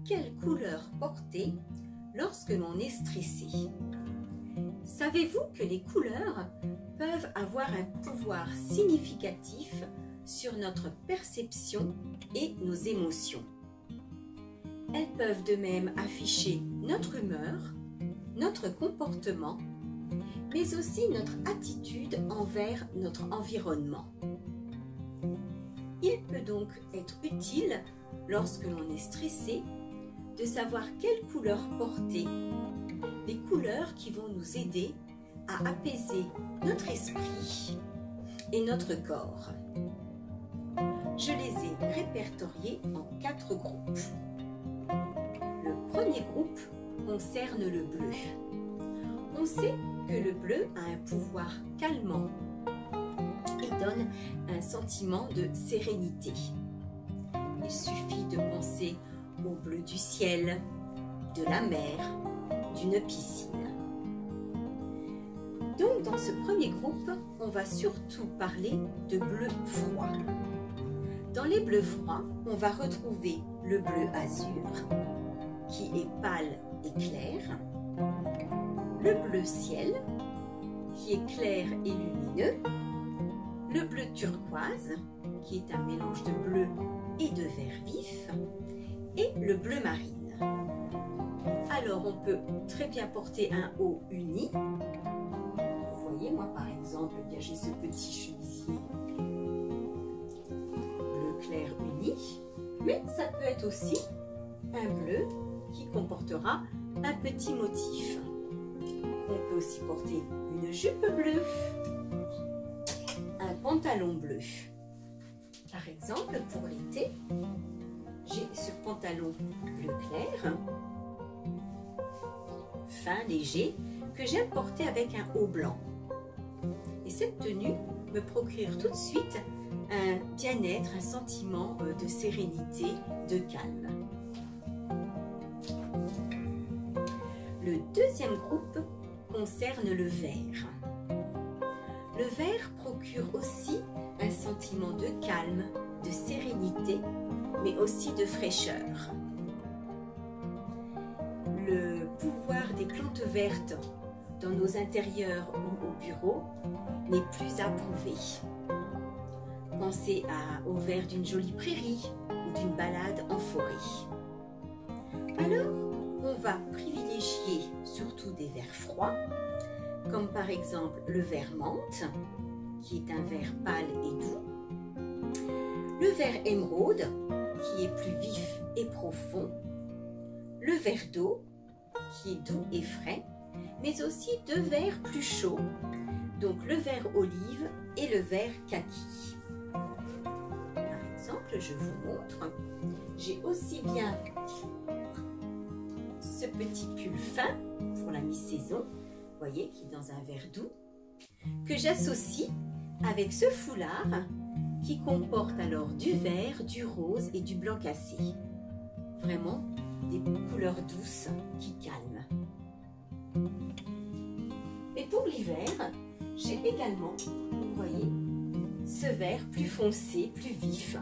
quelle couleur porter lorsque l'on est stressé. Savez-vous que les couleurs peuvent avoir un pouvoir significatif sur notre perception et nos émotions? Elles peuvent de même afficher notre humeur, notre comportement, mais aussi notre attitude envers notre environnement. Il peut donc être utile, lorsque l'on est stressé, de savoir quelle couleur porter, les couleurs qui vont nous aider à apaiser notre esprit et notre corps. Je les ai répertoriés en 4 groupes. Le premier groupe concerne le bleu. On sait que le bleu a un pouvoir calmant et donne un sentiment de sérénité. Il suffit de penser au bleu du ciel, de la mer, d'une piscine. Donc dans ce premier groupe, on va surtout parler de bleu froid. Dans les bleus froids, on va retrouver le bleu azur, qui est pâle et clair, le bleu ciel, qui est clair et lumineux, le bleu turquoise, qui est un mélange de bleu et de vert vif, et le bleu marine. Alors on peut très bien porter un haut uni. Vous voyez, moi par exemple, j'ai ce petit chemisier bleu clair uni, mais ça peut être aussi un bleu qui comportera un petit motif. On peut aussi porter une jupe bleue, un pantalon bleu. Par exemple, pour l'été, j'ai ce pantalon bleu clair, fin, léger, que j'aime porter avec un haut blanc. Et cette tenue me procure tout de suite un bien-être, un sentiment de sérénité, de calme. Le deuxième groupe concerne le vert. Le vert procure aussi un sentiment de calme, de sérénité, mais aussi de fraîcheur. Le pouvoir des plantes vertes dans nos intérieurs ou au bureau n'est plus à prouver. Pensez au vert d'une jolie prairie ou d'une balade en forêt. Alors, on va privilégier surtout des verts froids, comme par exemple le vert menthe, qui est un vert pâle et doux, le vert émeraude, qui est plus vif et profond, le vert d'eau, qui est doux et frais, mais aussi 2 verts plus chauds, donc le vert olive et le vert kaki. Par exemple, je vous montre, j'ai aussi bien ce petit pull fin pour la mi-saison, vous voyez, qui est dans un vert doux, que j'associe avec ce foulard qui comporte alors du vert, du rose et du blanc cassé. Vraiment des couleurs douces qui calment. Et pour l'hiver, j'ai également, vous voyez, ce vert plus foncé, plus vif,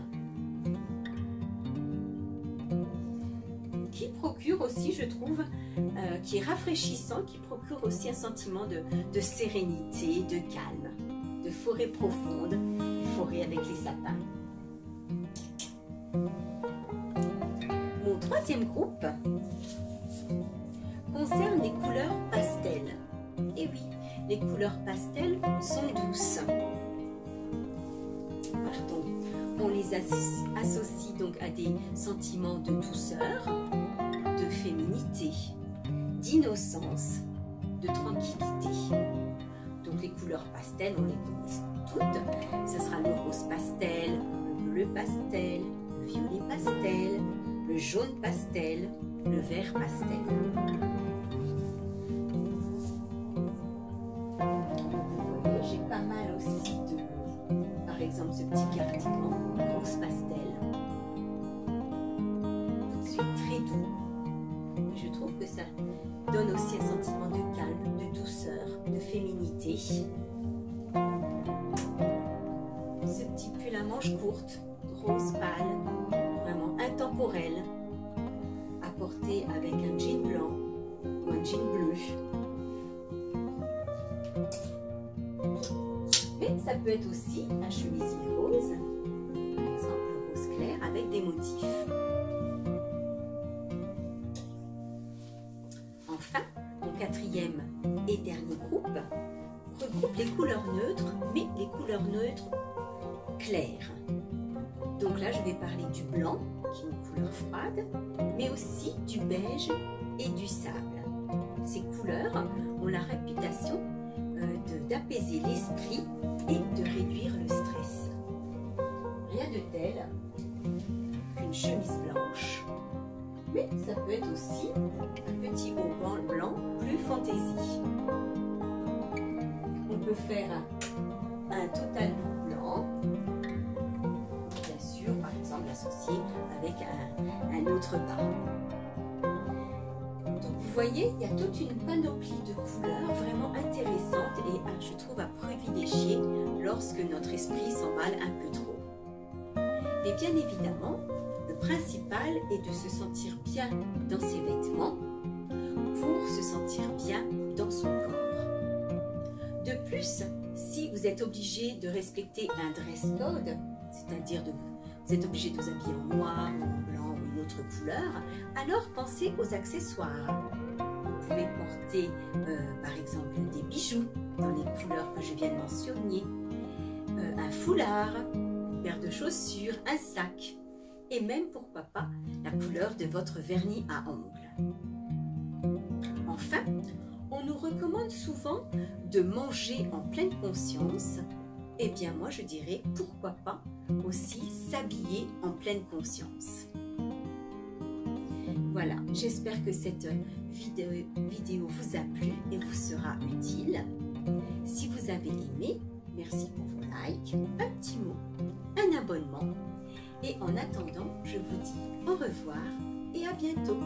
qui procure aussi, je trouve, qui est rafraîchissant, qui procure aussi un sentiment de sérénité, de calme, de forêt profonde, forêt avec les sapins. Mon troisième groupe concerne les couleurs pastel. Et oui, les couleurs pastel sont douces. Pardon. On les associe donc à des sentiments de douceur, de féminité, d'innocence, de tranquillité. Donc les couleurs pastel, on les connaît toutes. Ce sera le rose pastel, le bleu pastel, le violet pastel, le jaune pastel, le vert pastel. Vous voyez, j'ai pas mal aussi de, par exemple, ce petit cardigan rose pastel. Tout de suite très doux. Je trouve que ça donne aussi un sentiment de calme, de douceur, de féminité. Ce petit pull à manches courtes, rose pâle, vraiment intemporel, à porter avec un jean blanc ou un jean bleu. Mais ça peut être aussi un chemisier rose, par exemple rose clair avec des motifs. Enfin, mon quatrième et dernier groupe regroupe les couleurs neutres, mais les couleurs neutres claires. Donc là, je vais parler du blanc, qui est une couleur froide, mais aussi du beige et du sable. Ces couleurs ont la réputation d'apaiser l'esprit et de réduire le stress. Rien de tel qu'une chemise blanche, mais ça peut être aussi un petit haut blanc plus fantaisie. On peut faire un total blanc, bien sûr, par exemple associé avec un autre bas. Donc vous voyez, il y a toute une panoplie de couleurs vraiment intéressantes et je trouve à privilégier lorsque notre esprit s'emballe un peu trop. Mais bien évidemment, le principal est de se sentir bien dans ses vêtements pour se sentir bien dans son corps. De plus, si vous êtes obligé de respecter un dress code, c'est-à-dire vous êtes obligé de vous habiller en noir, en blanc ou une autre couleur, alors pensez aux accessoires. Vous pouvez porter par exemple des bijoux dans les couleurs que je viens de mentionner, un foulard, une paire de chaussures, un sac et même pourquoi pas la couleur de votre vernis à ongles. Enfin, on nous recommande souvent de manger en pleine conscience. Eh bien moi je dirais pourquoi pas aussi s'habiller en pleine conscience. Voilà, j'espère que cette vidéo vous a plu et vous sera utile. Si vous avez aimé, merci pour vos likes, un petit mot, un abonnement. Et en attendant, je vous dis au revoir et à bientôt.